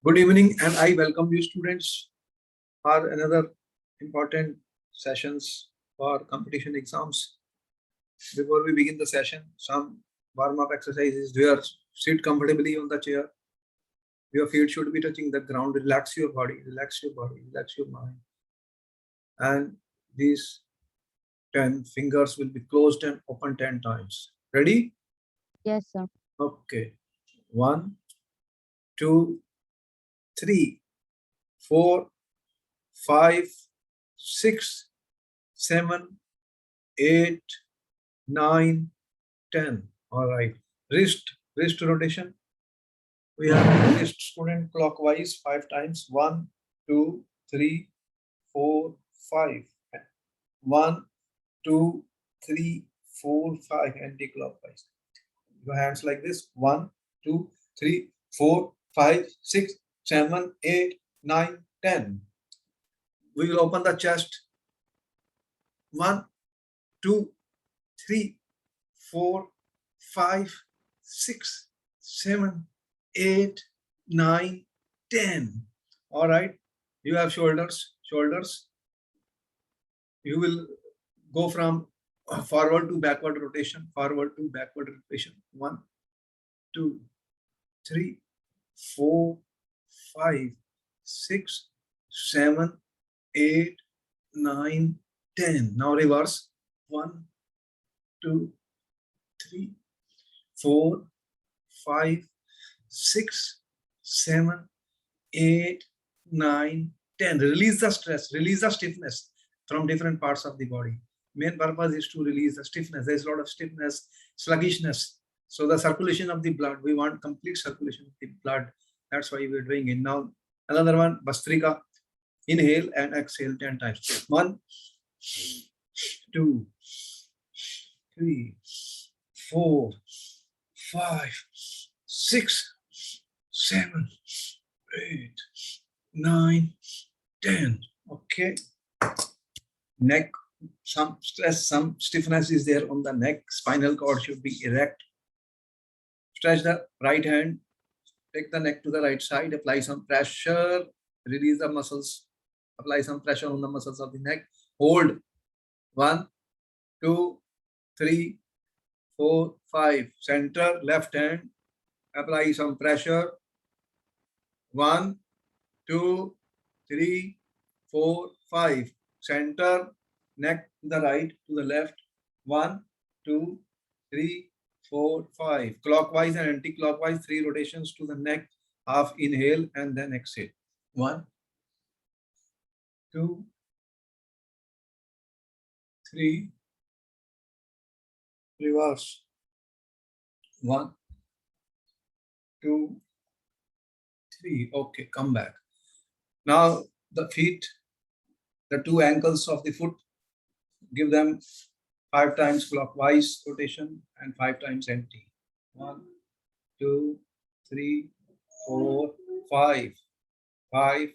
Good evening, and I welcome you students for another important sessions for competition exams. Before we begin the session, some warm-up exercises there. Sit comfortably on the chair. Your feet should be touching the ground. Relax your body, relax your body, relax your mind. And these 10 fingers will be closed and open 10 times. Ready? Yes, sir. Okay. 1, 2, 3, 4, 5, 6, 7, 8, 9, 10. All right. Wrist rotation. We have wrist student clockwise 5 times. 1, 2, 3, 4, 5. 1, 2, 3, 4, 5. Anti-clockwise. Your hands like this. 1, 2, 3, 4, 5, 6, 7, 8, 9, 10. We will open the chest. 1, 2, 3, 4, 5, 6, 7, 8, 9, 10. All right. You have shoulders. You will go from forward to backward rotation. 1, 2, 3, 4, 5, 6, 7, 8, 9, 10. Now reverse. 1, 2, 3, 4, 5, 6, 7, 8, 9, 10. Release the stress, release the stiffness from different parts of the body. Main purpose is to release the stiffness. There is a lot of stiffness, sluggishness. So the circulation of the blood, we want complete circulation of the blood. That's why we're doing it. Now, another one, Bhastrika. Inhale and exhale 10 times. 1, 2, 3, 4, 5, 6, 7, 8, 9, 10. Okay. Neck, some stress, some stiffness is there on the neck. Spinal cord should be erect. Stretch the right hand. Take the neck to the right side. Apply some pressure. Release the muscles. Apply some pressure on the muscles of the neck. Hold. 1, 2, 3, 4, 5. Center, left hand. Apply some pressure. 1, 2, 3, 4, 5. Center, neck to the right, to the left. 1, 2, 3, 4, 5. Clockwise and anti-clockwise, 3 rotations to the neck. Half inhale and then exhale. 1, 2, 3. Reverse. 1, 2, 3. Okay, come back. Now the feet, the 2 ankles of the foot, give them 5 times clockwise rotation and 5 times anti. 1, 2, 3, 4, 5. 5,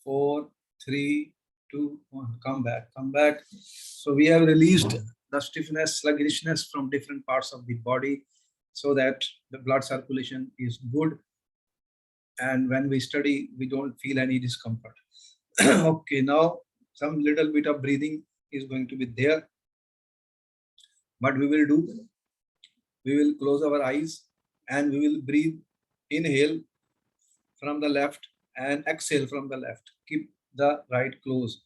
4, 3, 2, 1. Come back, come back. So we have released the stiffness, sluggishness from different parts of the body so that the blood circulation is good. And when we study, we don't feel any discomfort. Okay, now some little bit of breathing is going to be there. What we will do, we will close our eyes and we will breathe. Inhale from the left and exhale from the left. Keep the right close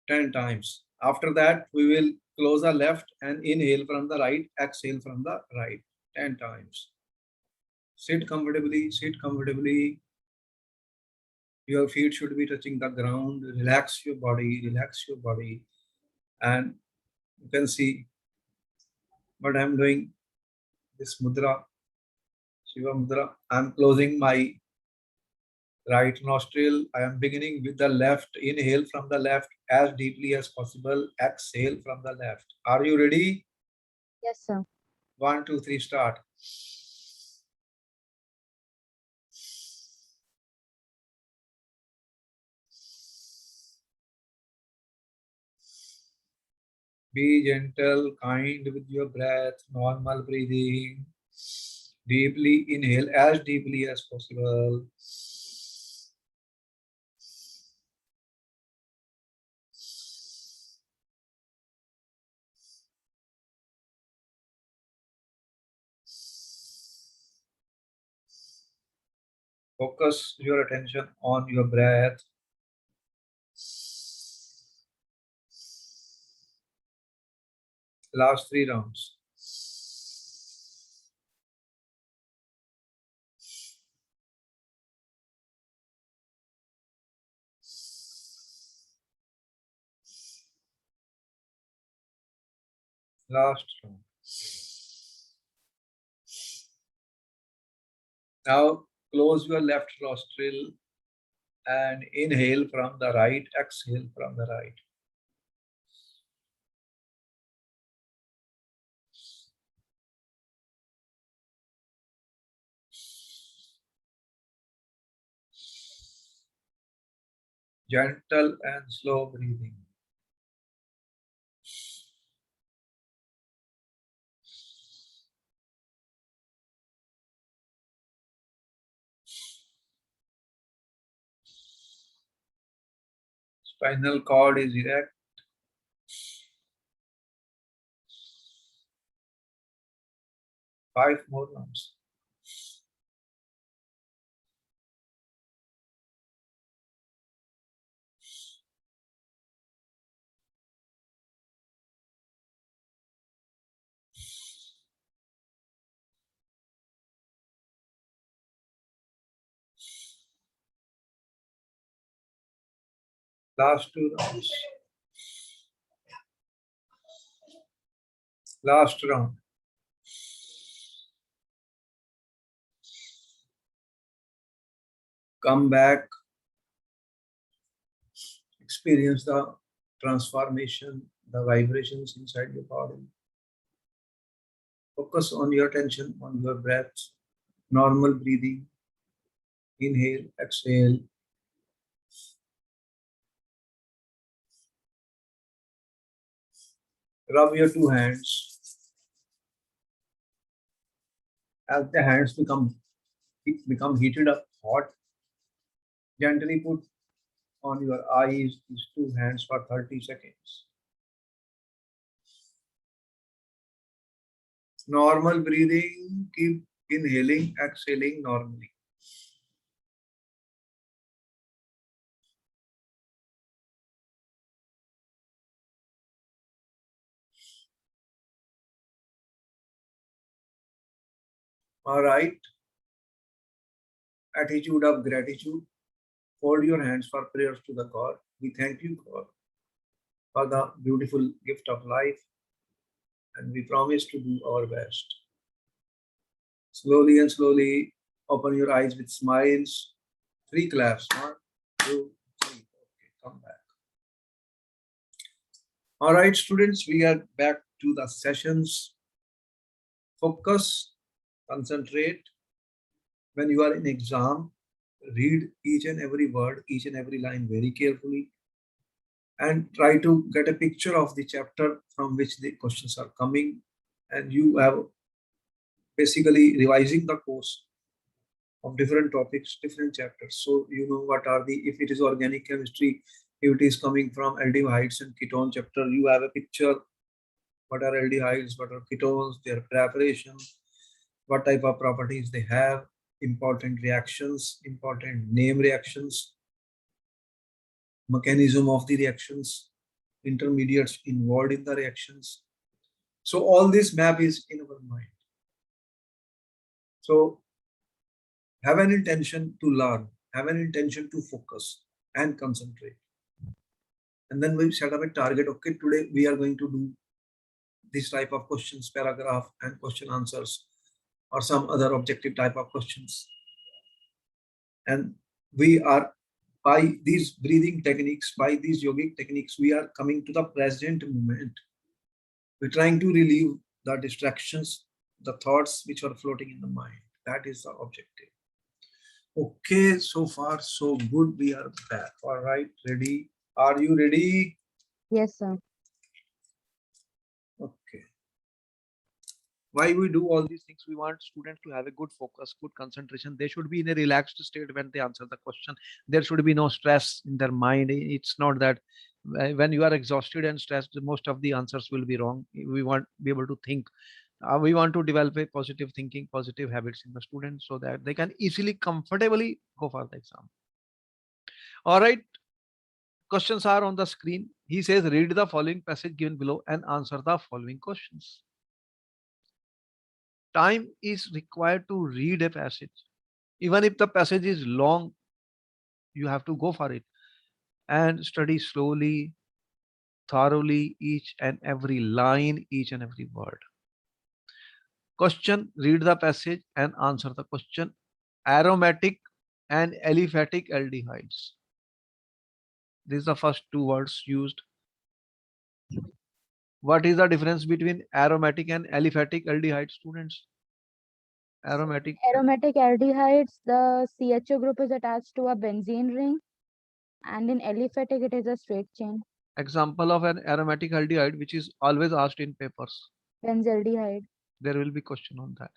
10 times. After that, we will close the left and inhale from the right, exhale from the right 10 times. Sit comfortably, sit comfortably. Your feet should be touching the ground. Relax your body, relax your body. And you can see what I'm doing. This mudra, Shiva mudra. I'm closing my right nostril. I am beginning with the left. Inhale from the left as deeply as possible. Exhale from the left. Are you ready? Yes, sir. 1, 2, 3, start. Be gentle, kind with your breath, normal breathing. Deeply inhale as deeply as possible. Focus your attention on your breath. Last 3 rounds. Last round. Now close your left nostril and inhale from the right, exhale from the right. Gentle and slow breathing. Spinal cord is erect. Five more rounds. Last 2 rounds. Last round. Come back. Experience the transformation, the vibrations inside your body. Focus on your attention on your breath. Normal breathing. Inhale, exhale. Rub your 2 hands. As the hands become heated up hot, gently put on your eyes these 2 hands for 30 seconds. Normal breathing, keep inhaling, exhaling normally. All right. Attitude of gratitude. Fold your hands for prayers to the God. We thank you, God, for the beautiful gift of life, and we promise to do our best. Slowly and slowly open your eyes with smiles. 3 claps. 1, 2, 3. Okay, come back. All right, students, we are back to the sessions. Focus, concentrate. When you are in exam, read each and every word, each and every line very carefully, and try to get a picture of the chapter from which the questions are coming. And you have basically revising the course of different topics, different chapters. So you know what are the, if it is organic chemistry, if it is coming from aldehydes and ketone chapter, you have a picture. What are aldehydes, what are ketones, their preparation, what type of properties they have, important reactions, important name reactions, mechanism of the reactions, intermediates involved in the reactions. So all this map is in our mind. So have an intention to learn, have an intention to focus and concentrate. And then we set up a target. Okay, today we are going to do this type of questions, paragraph and question answers, or some other objective type of questions. And we are, by these breathing techniques, by these yogic techniques, we are coming to the present moment. We're trying to relieve the distractions, the thoughts which are floating in the mind. That is the objective. Okay, so far so good. We are back. All right, ready? Are you ready? Yes, sir. Okay. Why we do all these things? We want students to have a good focus, good concentration. They should be in a relaxed state when they answer the question. There should be no stress in their mind. It's not that when you are exhausted and stressed, most of the answers will be wrong. We want to be able to think. We want to develop a positive thinking, positive habits in the students so that they can easily, comfortably go for the exam. All right. Questions are on the screen. He says, read the following passage given below and answer the following questions. Time is required to read a passage. Even if the passage is long, you have to go for it and study slowly, thoroughly, each and every line, each and every word. Question, read the passage and answer the question. Aromatic and aliphatic aldehydes. These are the first two words used. What is the difference between aromatic and aliphatic aldehyde, students? Aromatic. Aromatic aldehydes, the CHO group is attached to a benzene ring, and in aliphatic, it is a straight chain. Example of an aromatic aldehyde, which is always asked in papers. Benzaldehyde. There will be question on that.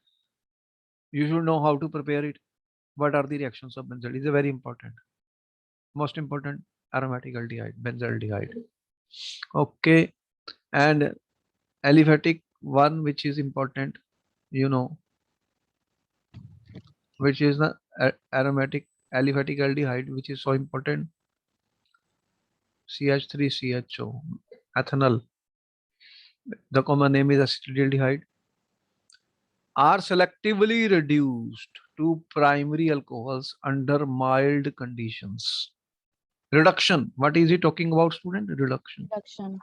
You should know how to prepare it. What are the reactions of benzaldehyde? It's a very important, most important aromatic aldehyde, benzaldehyde. Okay, and aliphatic one, which is important, you know, which is the aromatic aliphatic aldehyde, which is so important. CH3CHO, ethanol. The common name is acetaldehyde. Are selectively reduced to primary alcohols under mild conditions. Reduction. What is he talking about, student? Reduction. Reduction.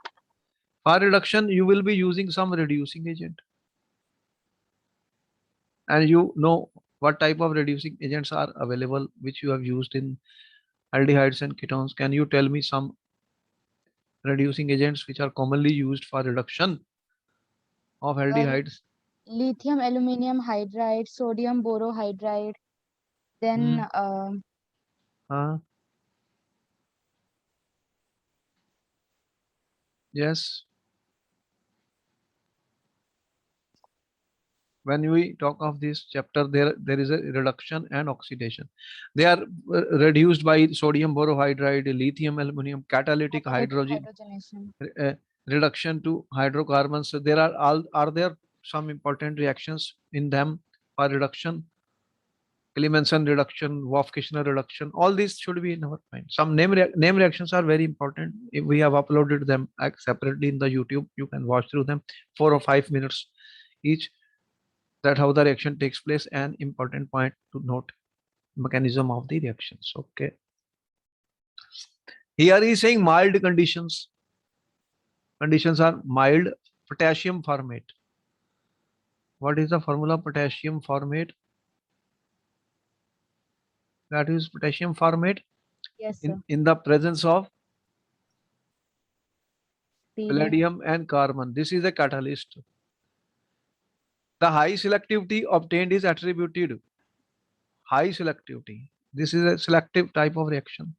For reduction, you will be using some reducing agent. And you know what type of reducing agents are available, which you have used in aldehydes and ketones. Can you tell me some reducing agents which are commonly used for reduction of aldehydes? Lithium aluminium hydride, sodium borohydride, then Yes. When we talk of this chapter, there is a reduction and oxidation. They are reduced by sodium borohydride, lithium aluminum, catalytic hydrogen, hydrogenation. reduction to hydrocarbons. So there are there some important reactions in them for reduction. Clemmensen reduction, Wolff-Kishner reduction, all these should be in our mind. Some name reactions are very important. If we have uploaded them separately in the YouTube, you can watch through them, 4 or 5 minutes each. That how the reaction takes place, and important point to note, mechanism of the reactions. Okay. Here he is saying mild conditions. Conditions are mild. Potassium formate. What is the formula? Potassium formate. That is potassium formate. Yes, sir. In the presence of Palladium. palladium and carbon. This is a catalyst. The high selectivity obtained is attributed. High selectivity. This is a selective type of reaction.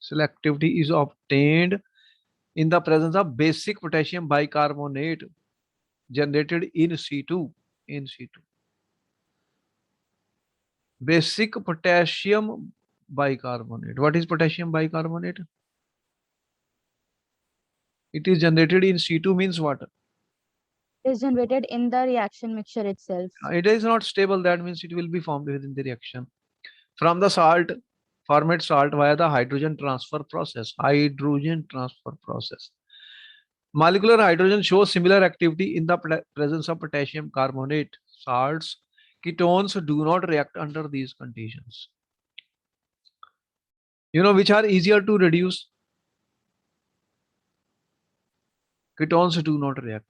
Selectivity is obtained in the presence of basic potassium bicarbonate generated in situ. In situ. Basic potassium bicarbonate. What is potassium bicarbonate? It is generated in situ means what? It is generated in the reaction mixture itself. It is not stable. That means it will be formed within the reaction. From the salt, formate salt via the hydrogen transfer process. Hydrogen transfer process. Molecular hydrogen shows similar activity in the presence of potassium carbonate. Salts, ketones do not react under these conditions. You know which are easier to reduce? Ketones do not react.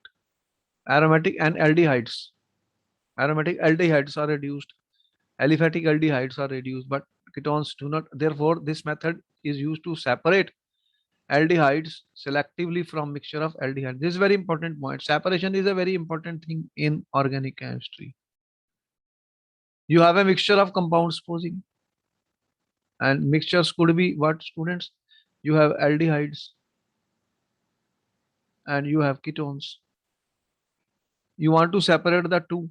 Aromatic and aldehydes. Aromatic aldehydes are reduced. Aliphatic aldehydes are reduced, but ketones do not. Therefore, this method is used to separate aldehydes selectively from mixture of aldehydes. This is very important point. Separation is a very important thing in organic chemistry. You have a mixture of compounds supposing, and mixtures could be what, students? You have aldehydes and you have ketones. You want to separate the two.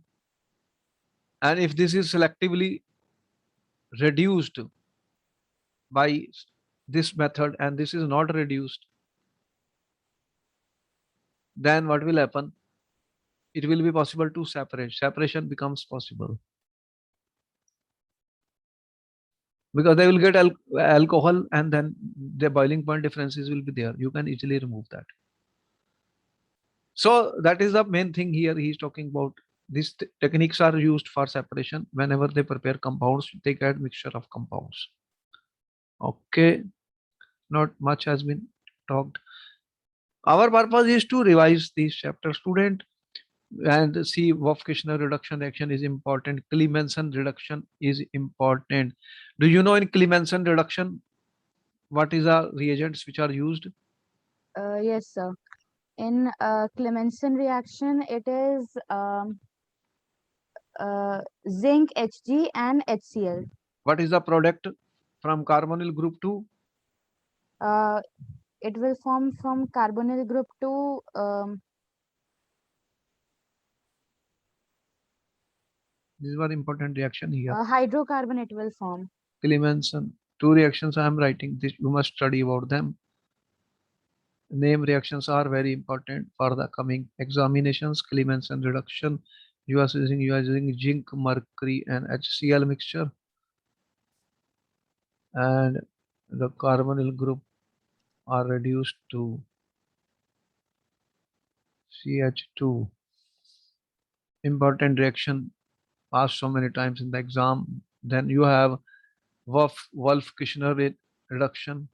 And if this is selectively reduced by this method and this is not reduced, then what will happen? It will be possible to separate. Separation becomes possible. Because they will get alcohol and then the boiling point differences will be there. You can easily remove that. So that is the main thing here. He's talking about these techniques are used for separation. Whenever they prepare compounds, they get mixture of compounds. Okay, not much has been talked. Our purpose is to revise these chapters, student, and see Wolff-Kishner reduction reaction is important. Clemmensen reduction is important. Do you know in Clemmensen reduction, what is the reagents which are used? Yes, sir. In Clemmensen reaction, it is zinc, Hg, and HCl. What is the product from carbonyl group 2? It will form from carbonyl group to This is one important reaction here. hydrocarbon. It will form. Clemmensen, two reactions I am writing. This you must study about them. Name reactions are very important for the coming examinations. Clemmensen reduction. You are using zinc, mercury, and HCl mixture, and the carbonyl group are reduced to CH2. Important reaction asked so many times in the exam. Then you have Wolff-Kishner reduction.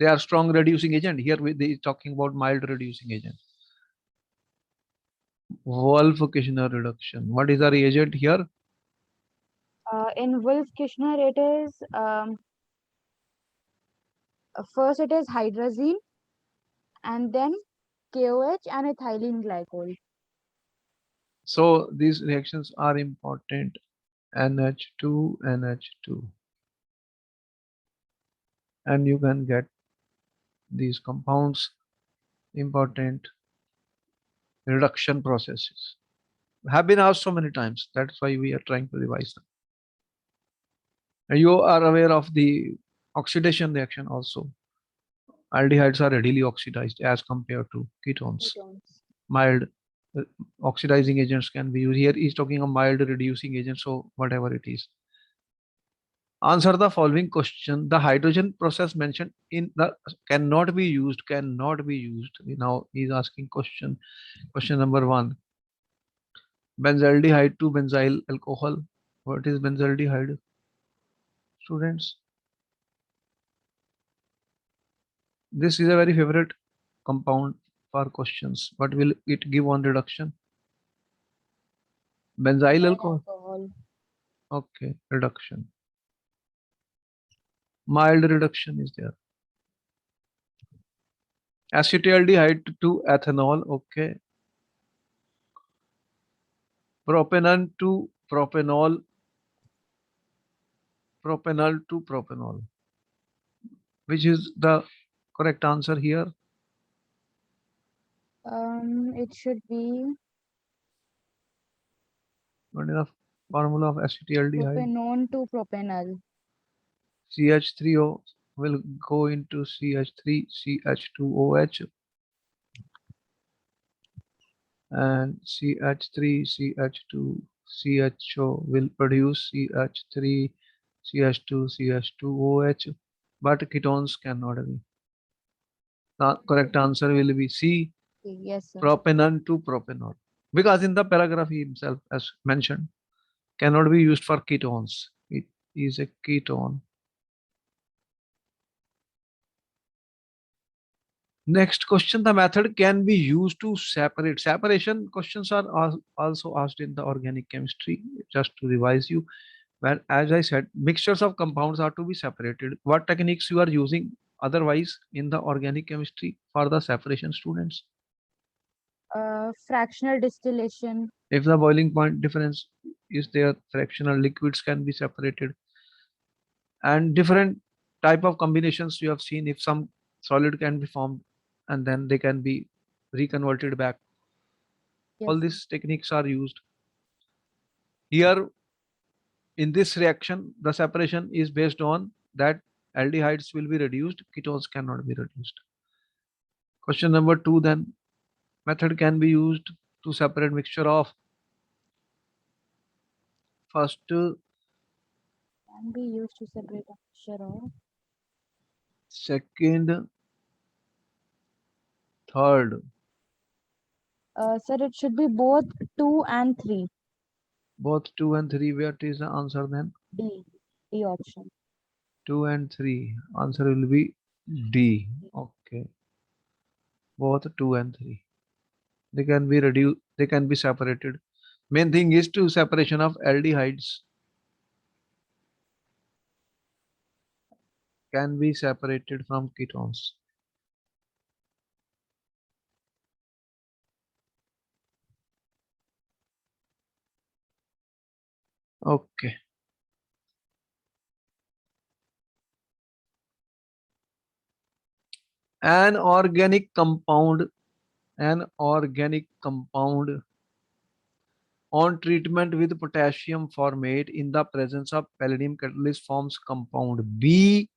They are strong reducing agent. Here they are talking about mild reducing agent. Wolff-Kishner reduction. What is the reagent here? In Wolff-Kishner, it is first it is hydrazine, and then KOH and ethylene glycol. So these reactions are important. NH2, NH2. And you can get these compounds, important reduction processes. Have been asked so many times. That's why we are trying to revise them. And you are aware of the oxidation reaction also. Aldehydes are readily oxidized as compared to ketones. Mild oxidizing agents can be used. Here he's talking of mild reducing agent, so whatever it is. Answer the following question. The hydrogen process mentioned in the cannot be used. Now he's asking question number 1. Benzaldehyde to benzyl alcohol. What is benzaldehyde? Students, this is a very favorite compound for questions. What will it give on reduction? Benzyl alcohol. Okay, reduction. Mild reduction is there. Acetaldehyde to ethanol. Okay. Propanol to propanol. Propanol to propanol. Which is the correct answer here? It should be What is the formula of acetaldehyde? propanone to propanol. CH3O will go into CH3, CH2OH, and CH3, CH2, CHO will produce CH3, CH2, CH2OH, but ketones cannot be. The correct answer will be C, Yes, sir. propanol to propanol. Because in the paragraph he himself as mentioned, cannot be used for ketones. It is a ketone. Next question, the method can be used to separate. Separation questions are also asked in the organic chemistry, just to revise you. Where, as I said, mixtures of compounds are to be separated. What techniques you are using otherwise in the organic chemistry for the separation, students? Fractional distillation. If the boiling point difference is there, fractional liquids can be separated. And different type of combinations you have seen, if some solid can be formed and then they can be reconverted back. Yes, All sir. these techniques are used. Here in this reaction, the separation is based on that aldehydes will be reduced, ketones cannot be reduced. Question number 2 then, method can be used to separate mixture of first, Can be used to separate a mixture of. second, third. Sir, it should be both 2 and 3. Both 2 and 3. What is the answer then? D. D option. 2 and 3. Answer will be D. Okay. Both 2 and 3. They can be reduced. They can be separated. Main thing is to separation of aldehydes. Can be separated from ketones. Okay. An organic compound on treatment with potassium formate in the presence of palladium catalyst forms compound B.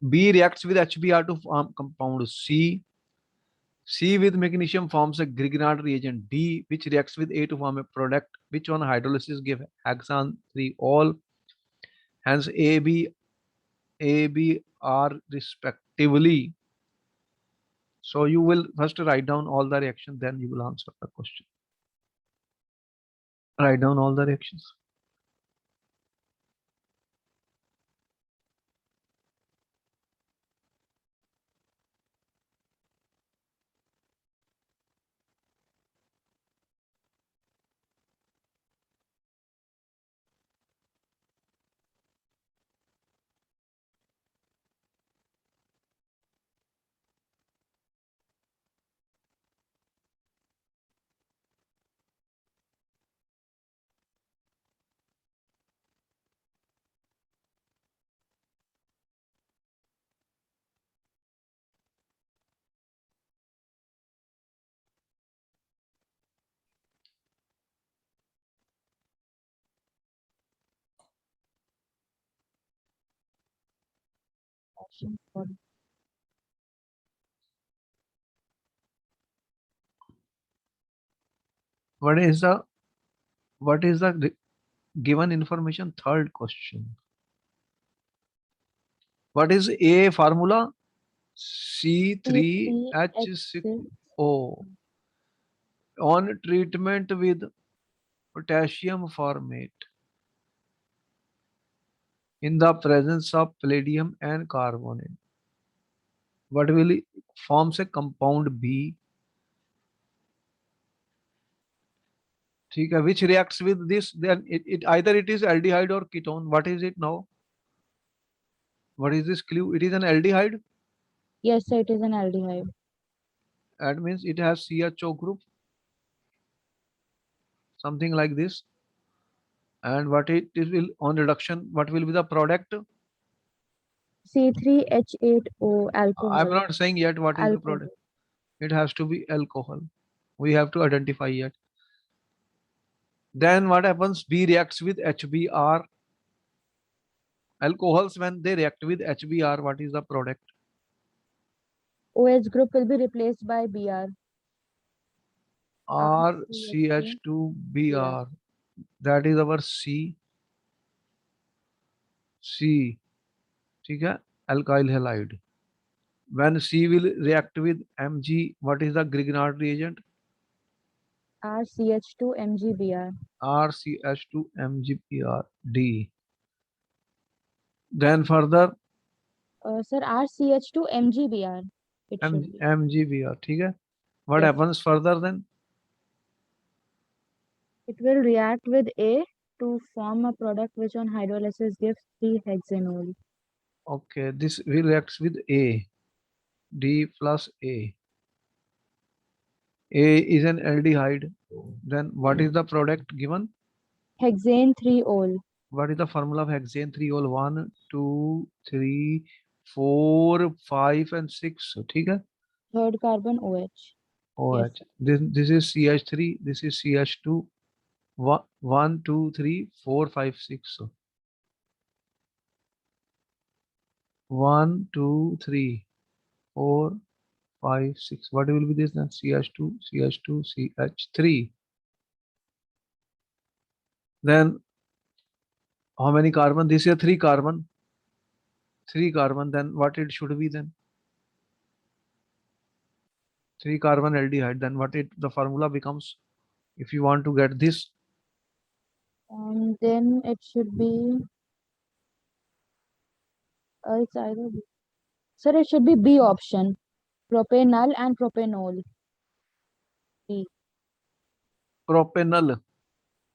B reacts with HBr to form compound C. C with magnesium forms a Grignard reagent D, which reacts with A to form a product, which on hydrolysis give hexane 3-ol. Hence ABR respectively. So you will first write down all the reaction, then you will answer the question. Write down all the reactions. Option for What is the given information? Third question. What is A formula? C3H6O. On treatment with potassium formate in the presence of palladium and carbonate, what will it forms a compound B? Which reacts with this? Then it either it is aldehyde or ketone. What is it now? What is this clue? It is an aldehyde. Yes, sir, it is an aldehyde. That means it has CHO group, something like this. And what it will on reduction, what will be the product? C3H8O alcohol. I'm not saying yet what is the Alcohol. product. It has to be alcohol. We have to identify yet. Then what happens? B reacts with HBr. Alcohols, when they react with HBr, what is the product? OH group will be replaced by Br. RCH2Br. That is our C. ठीक है, alkyl halide. When C will react with Mg, what is the Grignard reagent? RCH2MgBr. RCH2MgBr. Then further Sir, RCH2MgBr. It should be. MgBr. ठीक है. What Yes. happens further then? It will react with A to form a product which on hydrolysis gives 3-hexanol. Okay, this will reacts with A. D plus A. A is an aldehyde. Then what is the product given? Hexane 3-ol. What is the formula of hexane 3-ol? 1, 2, 3, 4, 5 and 6. ठीक है. Third carbon OH. OH. This is CH3, this is CH2. 1, 2, 3, 4, 5, 6. 1, 2, 3, 4, 5, 6. What will be this then? CH2, CH2, CH3. Then how many carbon? This is 3 carbon. 3 carbon. Then what it should be then? 3 carbon aldehyde. Then what the formula becomes? If you want to get this, Then it should be, it's either B. Sir, it should be B option. Propanol and propanol. B. propanol.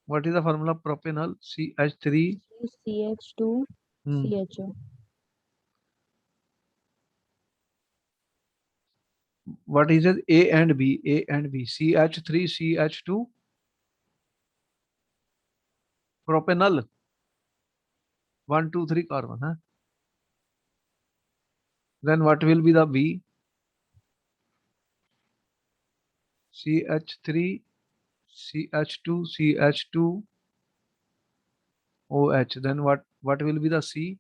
What is the formula? Propanol. CH3. CH2 Hmm. CHO. What is it? A and B. A and B. CH3, CH2. Propanol. 1, 2, 3 carbon. Huh? Then what will be the B? CH3, CH2, CH2, OH. Then what will be the C?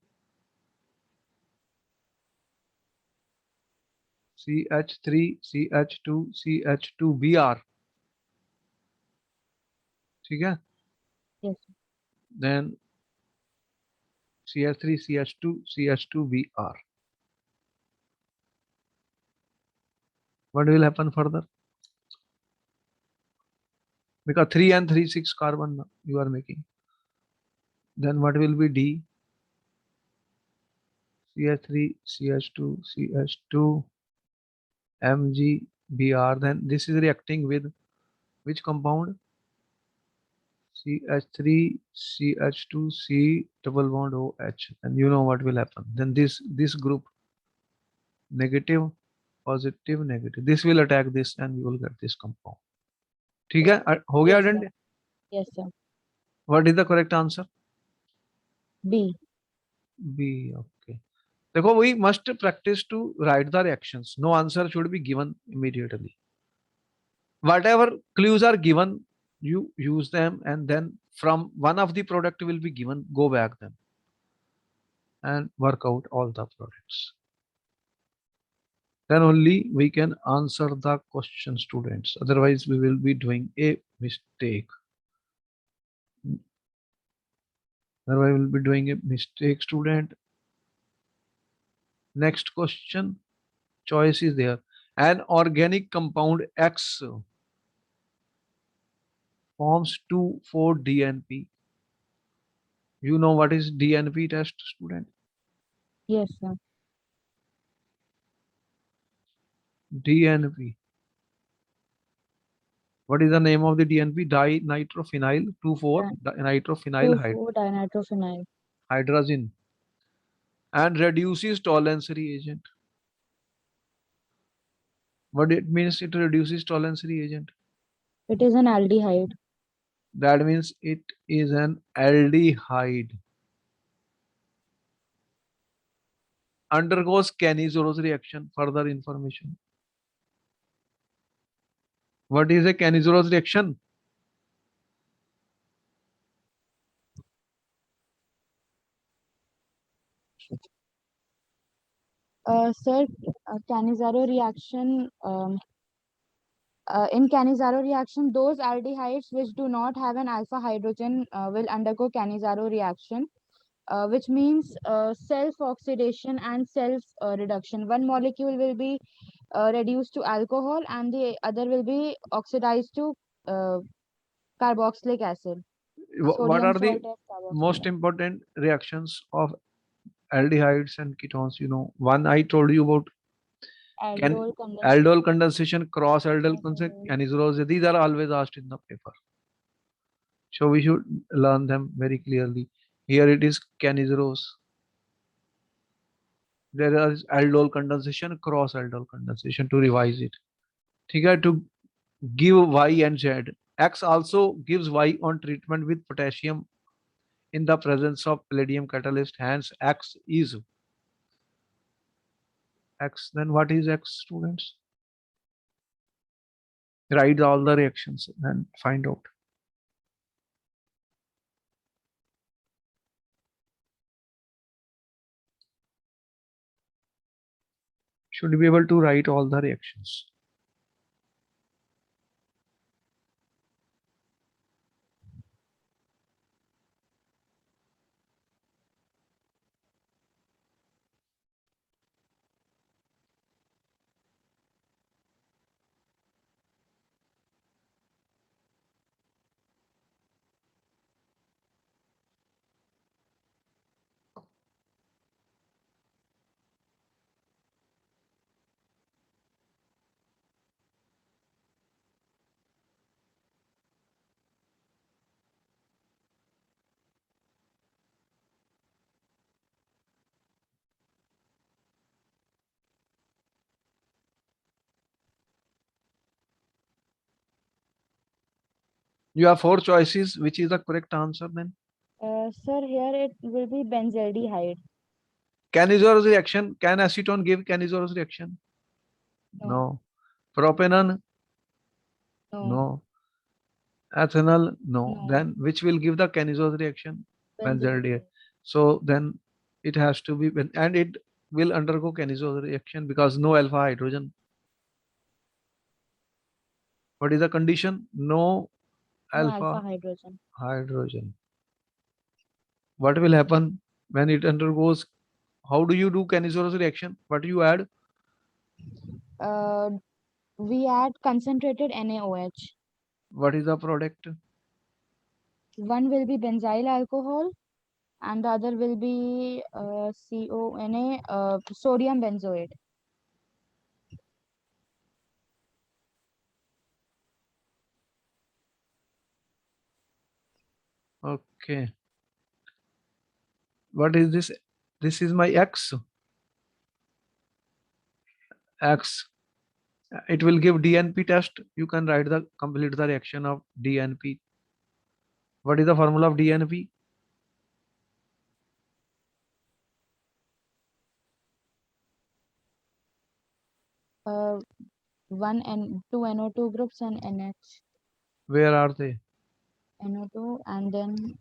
CH3, CH2, CH2, Br. ठीक है? Yes. Then CH3, CH2, CH2, Br. What will happen further? Because 3 and 3, 6 carbon you are making. Then what will be D? CH3, CH2, CH2, Mg, Br. Then this is reacting with which compound? CH3, CH2, C double bond OH. And you know what will happen. Then this group, negative, positive, negative. This will attack this and you will get this compound. ठीक है? हो गया Yes, sir. identity? Yes, sir. What is the correct answer? B. B. Okay. देखो, we must practice to write the reactions. No answer should be given immediately. Whatever clues are given, you use them, and then from one of the product will be given, go back them and work out all the products. Then only we can answer the question, students. Otherwise, we will be doing a mistake. Otherwise, we will be doing a mistake, student. Next question. Choice is there. An organic compound X forms 2,4-DNP. You know what is DNP test, student? Yes, sir. DNP. What is the name of the DNP? Dinitrophenyl 2,4-nitrophenyl 2,4-dinitrophenyl. hydrazine and reduces tolerance reagent. What it means? It reduces tolerance reagent. It is an aldehyde. That means it is an aldehyde. Undergoes Cannizzaro reaction. Further information. What is a Cannizzaro reaction? Sir, Cannizzaro reaction. In Cannizzaro reaction, those aldehydes which do not have an alpha hydrogen will undergo Cannizzaro reaction, which means self-oxidation and self-reduction. One molecule will be reduced to alcohol and the other will be oxidized to carboxylic acid. What Sodium are the salt as carboxylic most acid. important reactions of aldehydes and ketones? You know, one I told you about Aldol condensation. aldol condensation, cross aldol Aldol. anisrose. These are always asked in the paper. So we should learn them very clearly. Here it is Cannizzarose. There is aldol condensation, cross aldol condensation to revise it. Okay, to give Y and Z. X also gives Y on treatment with potassium in the presence of palladium catalyst. Hence, X is X. Then what is X, students? Write all the reactions and find out. Should be able to write all the reactions. You have 4 choices. Which is the correct answer then? Sir, here it will be benzaldehyde. Canizorous reaction. Can acetone give canizorous reaction? No. Propanol? No. No. Ethanol? No. No. Then which will give the canizorous reaction? Benzaldehyde. Benzaldehyde. So then it has to be, and it will undergo canizorous reaction because no alpha hydrogen. What is the condition? No No alpha alpha hydrogen. hydrogen. What will happen when it undergoes? How do you do canizorous reaction? What do you add? We add concentrated NaOH. What is the product? One will be benzyl alcohol and the other will be CONA, sodium benzoate. Okay. What is this? This is my X. X. It will give DNP test. You can write the complete the reaction of DNP. What is the formula of DNP? One and two NO2 groups and NH. Where are they? NO2 and then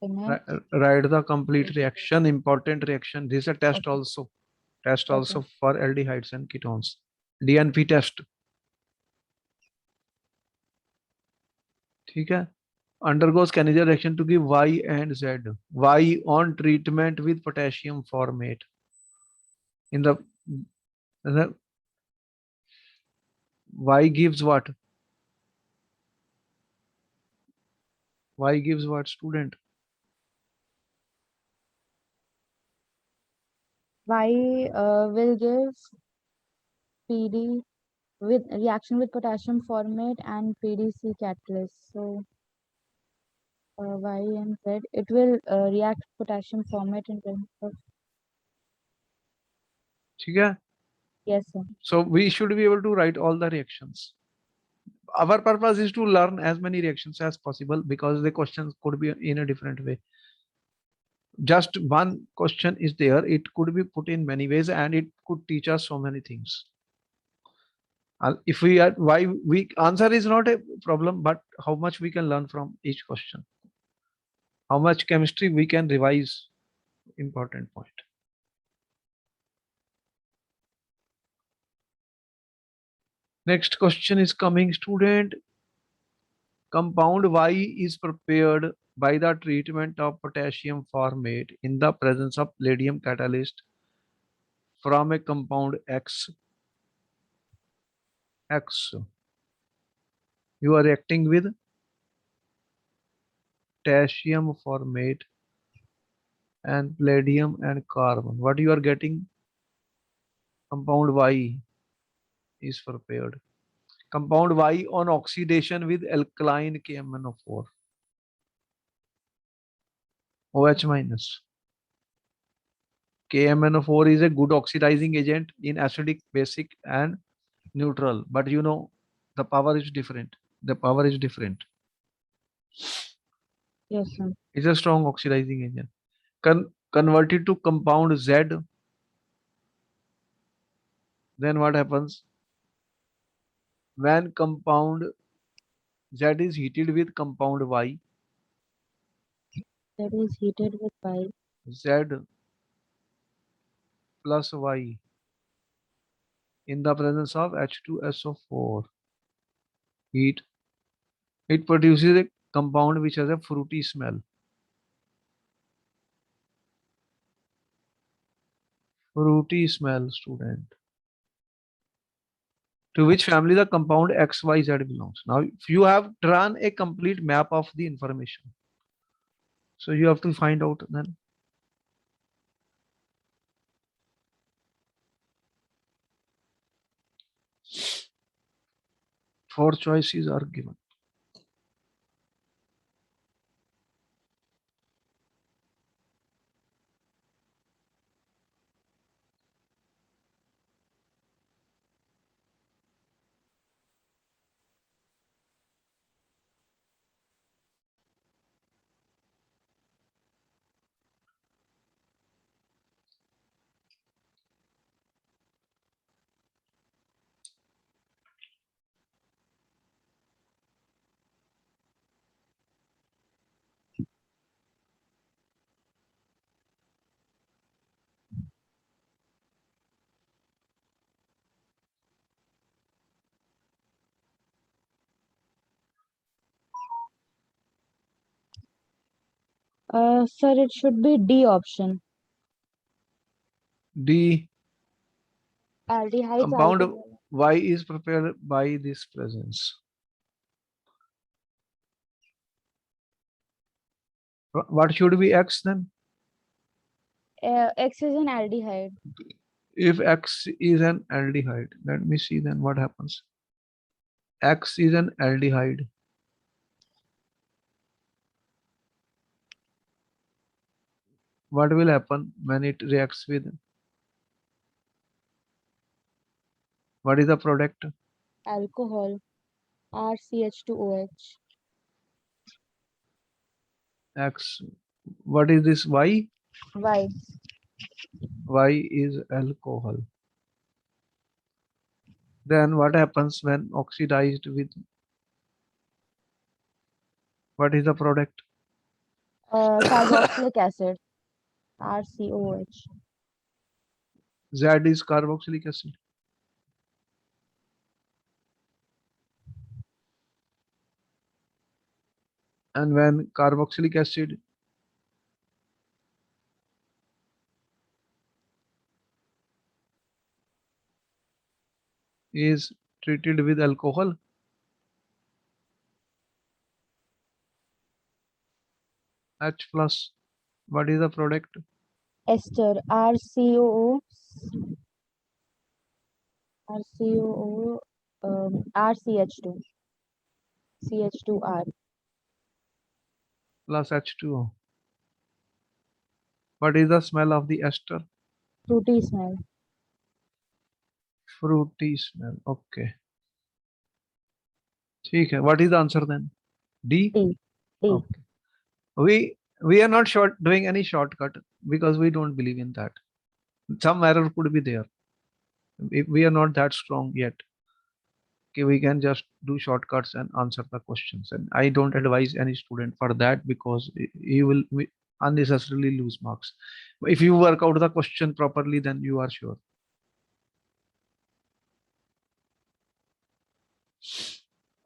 NH. Write the complete reaction, important reaction. This is a test Okay. also. Test Okay. also for aldehydes and ketones. DNP test. ठीक है? Undergoes cancer reaction to give Y and Z. Y on treatment with potassium formate. In the Y gives what? Y gives what, student? Y will give PD with reaction with potassium formate and PDC catalyst. So Y and Z, it will react potassium formate in terms of. ठीक है? Yes, sir. So we should be able to write all the reactions. Our purpose is to learn as many reactions as possible because the questions could be in a different way. Just one question is there. It could be put in many ways and it could teach us so many things. If we are, why we answer is not a problem, but how much we can learn from each question. How much chemistry we can revise, important point. Next question is coming, student. Compound Y is prepared by the treatment of potassium formate in the presence of palladium catalyst from a compound X. You are reacting with potassium formate and palladium and carbon. What you are getting? Compound Y is prepared. Compound Y on oxidation with alkaline KMnO4. OH minus. KMnO4 is a good oxidizing agent in acidic, basic, and neutral. But you know, the power is different. The power is different. Yes, sir. It's a strong oxidizing agent. Converted to compound Z. Then what happens? when compound Z is heated with compound Y, That is heated with Y. Z plus Y in the presence of H2SO4 heat, it produces a compound which has a fruity smell. Fruity smell, student. To which family the compound XYZ belongs. Now, if you have drawn a complete map of the information, so you have to find out then. Four choices are given. Sir, it should be D option. D, Aldehydes, compound alcohol. Y is prepared by this presence. What should be X then? X is an aldehyde. If X is an aldehyde, let me see then what happens. X is an aldehyde. What will happen when it reacts with? What is the product? Alcohol. RCH2OH. X. What is this Y? Y. Y is alcohol. Then what happens when oxidized with? What is the product? Carboxylic acid. RCOH. Z is carboxylic acid. And when carboxylic acid is treated with alcohol, H plus, what is the product? Ester. RCOO. RCOO. RCH2. CH2R. Plus H2O. What is the smell of the ester? Fruity smell. Fruity smell. Okay. ठीक है. What is the answer then? D? D. D. Okay. We are not doing any shortcut because we don't believe in that. Some error could be there. We are not that strong yet. Okay, we can just do shortcuts and answer the questions. And I don't advise any student for that because you will unnecessarily lose marks. If you work out the question properly, then you are sure.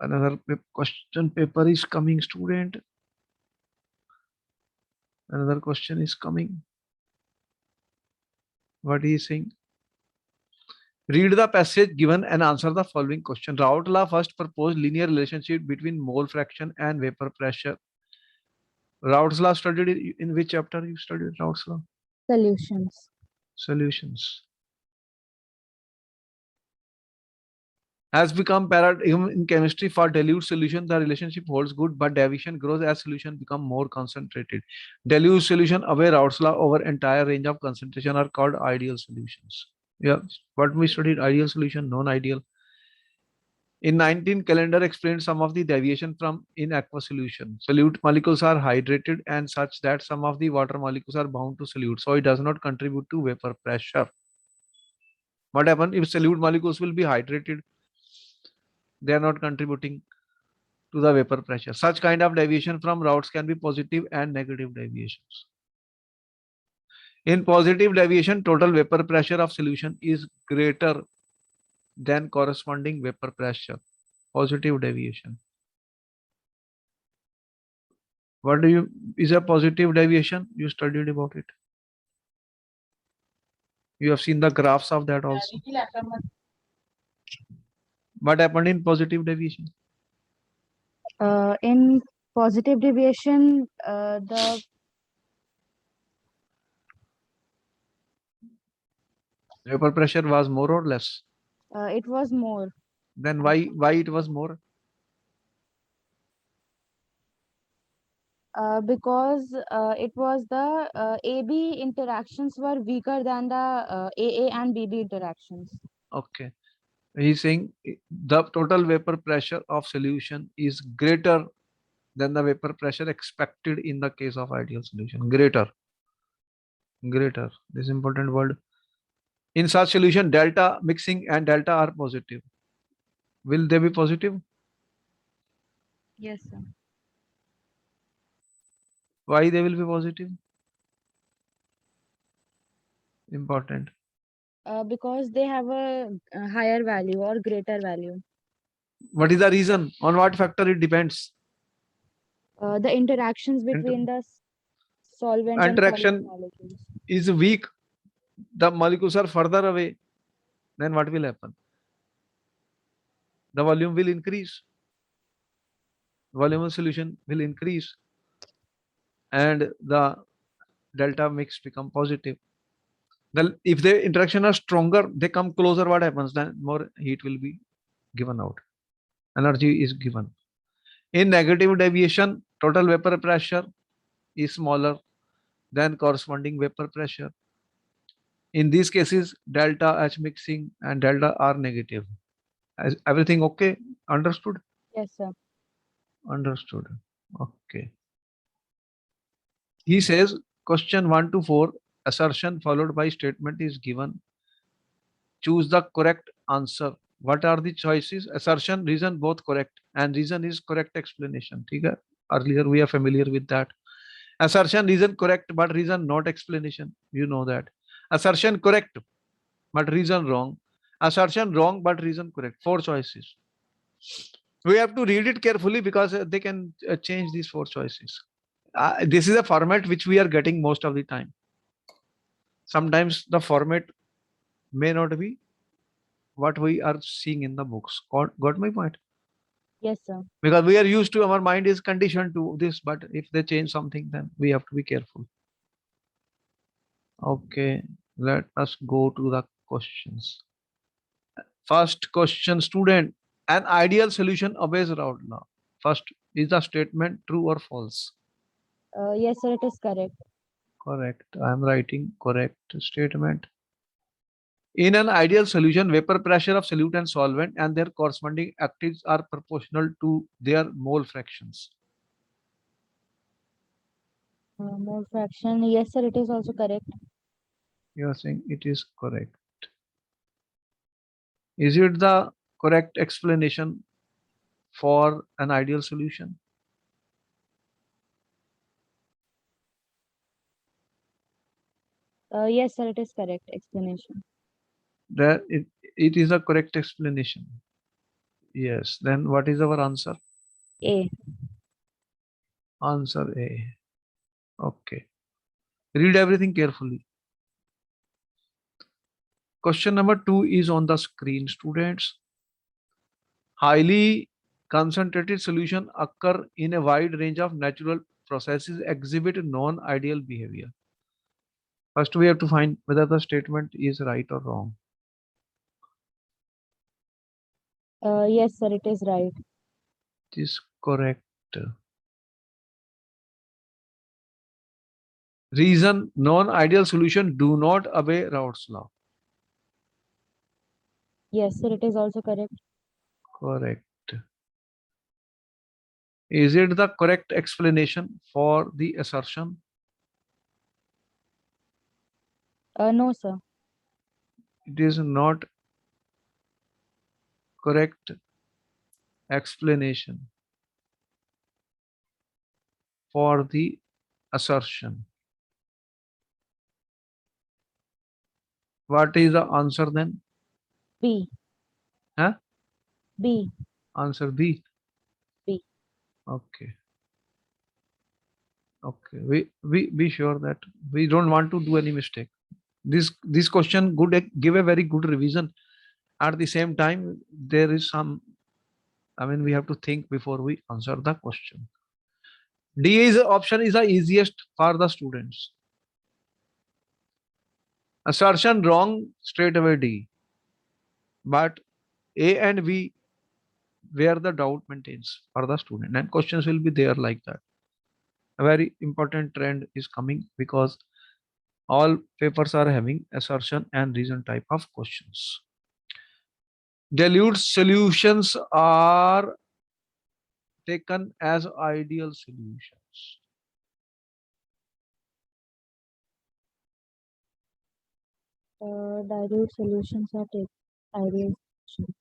Another question paper is coming, student. Another question is coming. What is saying? Read the passage given and answer the following question. Raoult law first proposed linear relationship between mole fraction and vapor pressure. Raoult's law studied in which chapter you studied Raoult's law? Solutions. Solutions. Has become paradigm in chemistry for dilute solution. The relationship holds good, but deviation grows as solution become more concentrated. Dilute solution away Raoult's law over entire range of concentration are called ideal solutions. Yeah, what we studied, ideal solution, non-ideal. In 19, calendar explained some of the deviation from in aqueous solution. Solute molecules are hydrated and such that some of the water molecules are bound to solute, so it does not contribute to vapor pressure. What happens if solute molecules will be hydrated? They are not contributing to the vapor pressure. Such kind of deviation from routes can be positive and negative deviations. In positive deviation, total vapor pressure of solution is greater than corresponding vapor pressure. Positive deviation. What do you, is a positive deviation? You studied about it. You have seen the graphs of that also. What happened in positive deviation? In positive deviation, the Vapor pressure was more or less. it was more. Then why it was more? Because it was the AB interactions were weaker than the AA and BB interactions. Okay. He's saying the total vapor pressure of solution is greater than the vapor pressure expected in the case of ideal solution. Greater. Greater. This important word. In such solution, delta mixing and delta are positive. Will they be positive? Yes, sir. Why they will be positive? Important. Because they have a higher value or greater value. What is the reason? On what factor it depends? The interactions between the solvent and Interaction solute molecules. is weak. The molecules are further away. Then what will happen? The volume will increase. Volume of solution will increase. And the delta mix become positive. If the interaction are stronger, they come closer, what happens? Then more heat will be given out. Energy is given. In negative deviation, total vapor pressure is smaller than corresponding vapor pressure. In these cases, delta H mixing and delta are negative. Is everything okay? Understood? Yes, sir. Understood. Okay. He says question 1 to 4, assertion followed by statement is given. Choose the correct answer. What are the choices? Assertion, reason, both correct, and reason is correct explanation. Okay? Earlier we are familiar with that. Assertion, reason correct, but reason not explanation. You know that. Assertion correct, but reason wrong. Assertion wrong, but reason correct. 4 choices. We have to read it carefully because they can change these 4 choices. This is a format which we are getting most of the time. Sometimes the format may not be what we are seeing in the books. Got my point? Yes, sir. Because we are used to, our mind is conditioned to this, but if they change something, then we have to be careful. Okay, let us go to the questions. First question, student, an ideal solution obeys Raoult law. First, is the statement true or false? Yes, sir, it is correct. Correct. I am writing correct statement. In an ideal solution, vapor pressure of solute and solvent and their corresponding actives are proportional to their mole fractions. Mole fraction. Yes, sir, it is also correct. You are saying it is correct. Is it the correct explanation for an ideal solution? Yes, sir, it is correct explanation. That it is a correct explanation. Yes. Then what is our answer? A. Answer A. Okay. Read everything carefully. Question number 2 is on the screen, students. Highly concentrated solution occur in a wide range of natural processes exhibit non-ideal behavior. First, we have to find whether the statement is right or wrong. Yes, sir, it is right. It is correct. Reason, non-ideal solution do not obey Raoult's law. Yes, sir, it is also correct. Correct. Is it the correct explanation for the assertion? No, sir. It is not correct explanation for the assertion. What is the answer then? B. Huh? B. Answer B. B. Okay. Okay. We be sure that we don't want to do any mistake. This question give a very good revision. At the same time, there is some. I mean, we have to think before we answer the question. D is option is the easiest for the students. Assertion wrong straight away D. But A and B where the doubt maintains for the student, and questions will be there like that. A very important trend is coming because all papers are having assertion and reason type of questions. Dilute solutions are taken as ideal solutions. Dilute solutions are ideal solutions.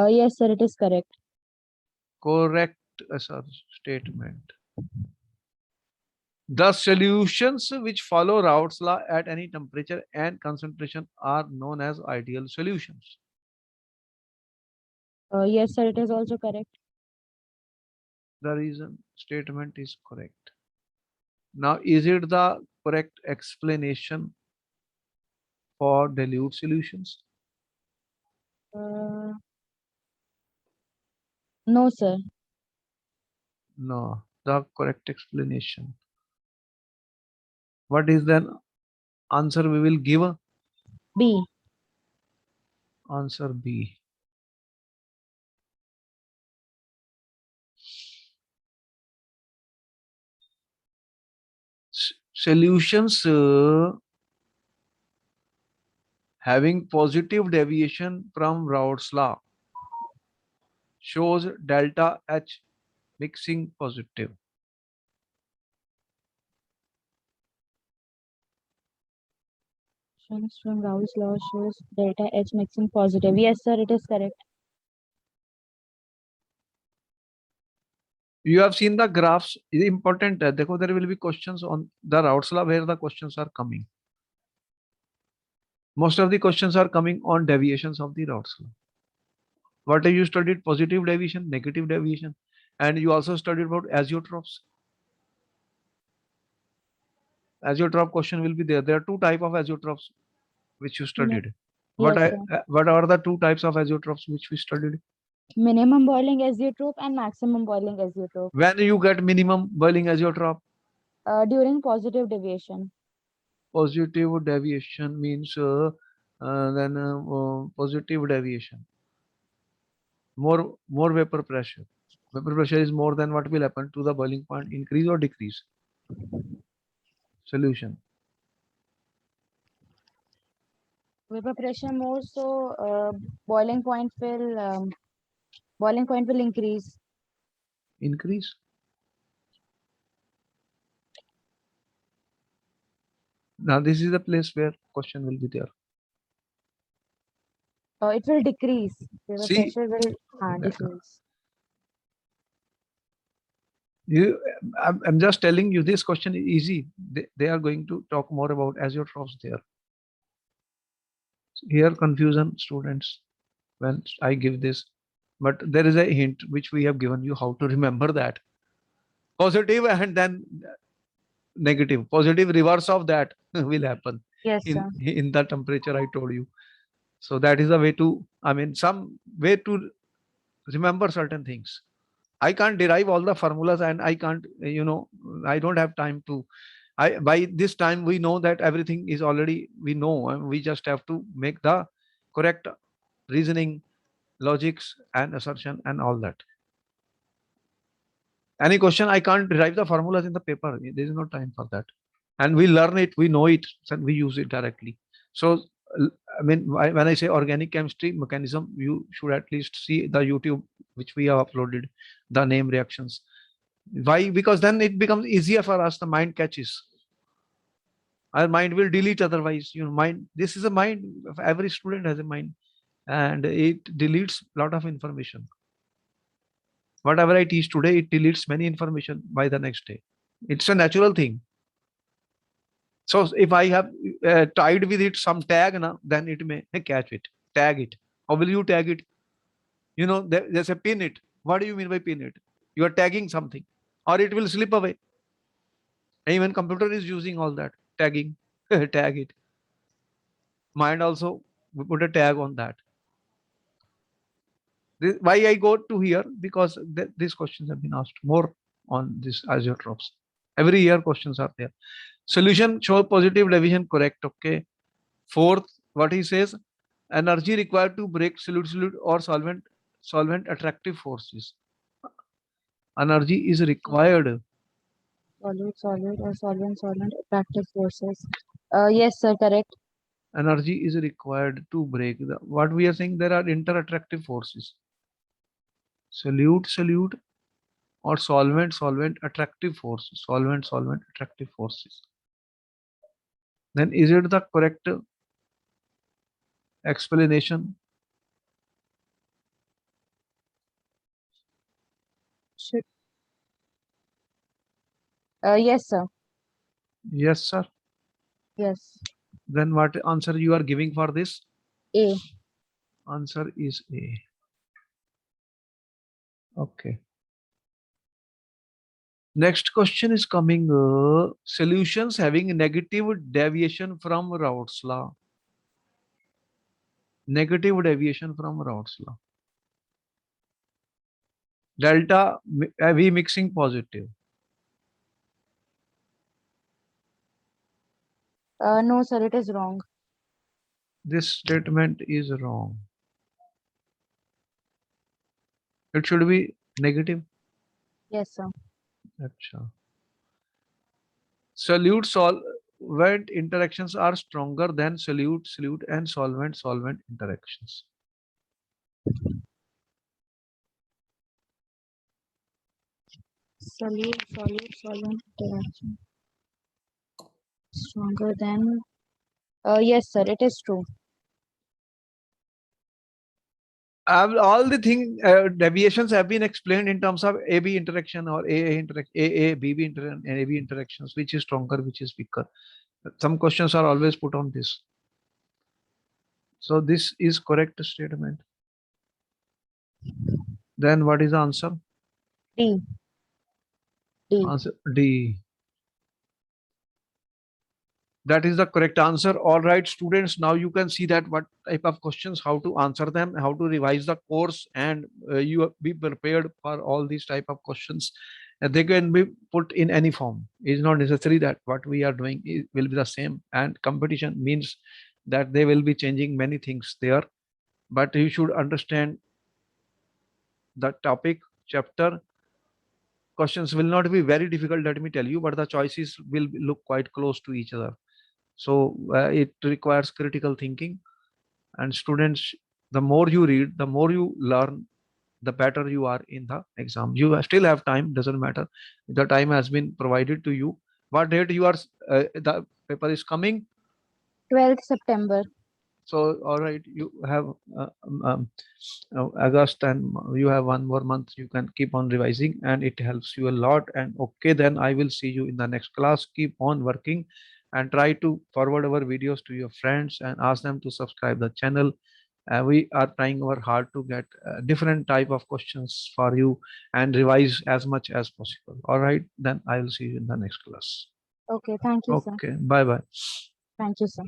Yes, sir, it is correct. Correct statement. The solutions which follow Raoult's law at any temperature and concentration are known as ideal solutions. Yes, sir, it is also correct. The reason statement is correct. Now, is it the correct explanation for dilute solutions? No, sir. No, the correct explanation. What is then answer we will give? B. Answer B. Solutions having positive deviation from Raoult's law shows delta H mixing positive. From Raoult's law shows delta H mixing positive. Yes, sir, it is correct. You have seen the graphs. It is important. There will be questions on the Raoult's law where the questions are coming. Most of the questions are coming on deviations of the Raoult's law. What have you studied? Positive deviation, negative deviation, and you also studied about azeotrophs. Azeotroph question will be there. There are two types of azeotrophs which you studied. Yes, What are the two types of azeotrophs which we studied? minimum boiling azeotrope and maximum boiling azeotrope. When you get minimum boiling azeotrope? During positive deviation. Positive deviation means positive deviation. More vapor pressure. Vapor pressure is more than what will happen to the boiling point, increase or decrease? Solution. Vapor pressure more, so boiling point will increase. Increase. Now this is the place where question will be there. It will decrease. Vapor See, pressure will decrease. I'm just telling you this question is easy. They are going to talk more about azeotrophs there. Here confusion students when I give this, but there is a hint which we have given you how to remember that. Positive and then negative. Positive reverse of that will happen. Yes, sir. In the temperature I told you. So that is the way to, I mean, some way to remember certain things. I can't derive all the formulas and I can't, I don't have time to. By this time we know that everything is already, we know, and we just have to make the correct reasoning, logics and assertion and all that. Any question, I can't derive the formulas in the paper. There is no time for that. And we learn it, we know it, and we use it directly. So, I mean, when I say organic chemistry mechanism, you should at least see the YouTube, which we have uploaded, the name reactions. Why? Because then it becomes easier for us, the mind catches. Our mind will delete otherwise. Mind, this is a mind, every student has a mind. and it deletes a lot of information. Whatever I teach today, it deletes many information by the next day. It's a natural thing. So if I have tied with it some tag now, then it may catch it. Tag it. How will you tag it? You know, there's a pin it. What do you mean by pin it? You are tagging something, or it will slip away. Even computer is using all that tagging. Tag it. Mind also, we put a tag on that. Why I go to here? Because these questions have been asked more on this Azure Drops. Every year questions are there. Solution show positive deviation correct. Okay. Fourth, what he says, energy required to break solute or solvent attractive forces. Energy is required. Solute or solvent attractive forces. Yes, sir, correct. Energy is required to break what we are saying. There are inter-attractive forces. Solute or solvent attractive forces. Solvent attractive forces. Then is it the correct explanation? Should. Yes, sir. Yes, sir. Yes. Then what answer you are giving for this? A. Answer is A. Okay. Next question is coming. Solutions having negative deviation from Raoult's law. Negative deviation from Raoult's law. Delta V mixing positive. No, sir, it is wrong. This statement is wrong. It should be negative. Yes, sir. Achha. Solute solvent interactions are stronger than solute and solvent interactions. Solvent interaction. Stronger than. Yes, sir, it is true. All the deviations have been explained in terms of AB interaction or AA interaction, AA, BB interaction, and AB interactions, which is stronger, which is weaker. Some questions are always put on this. So this is correct statement. Then what is the answer? D. D. Answer D. That is the correct answer. All right, students, now you can see that what type of questions, how to answer them, how to revise the course, and you be prepared for all these type of questions. They can be put in any form. It's not necessary that what we are doing will be the same, and competition means that they will be changing many things there. But you should understand the topic, chapter. Questions will not be very difficult, let me tell you, but the choices will look quite close to each other. So it requires critical thinking, and students, the more you read, the more you learn, the better you are in the exam. You still have time, doesn't matter. The time has been provided to you. What date you are, the paper is coming? 12th September. So, all right, you have August, and you have one more month. You can keep on revising, and it helps you a lot. And okay, then I will see you in the next class. Keep on working and try to forward our videos to your friends and ask them to subscribe the channel. We are trying our hard to get different type of questions for you and revise as much as possible. All right, then I will see you in the next class. Okay, thank you, sir. Okay, bye bye. Thank you, sir.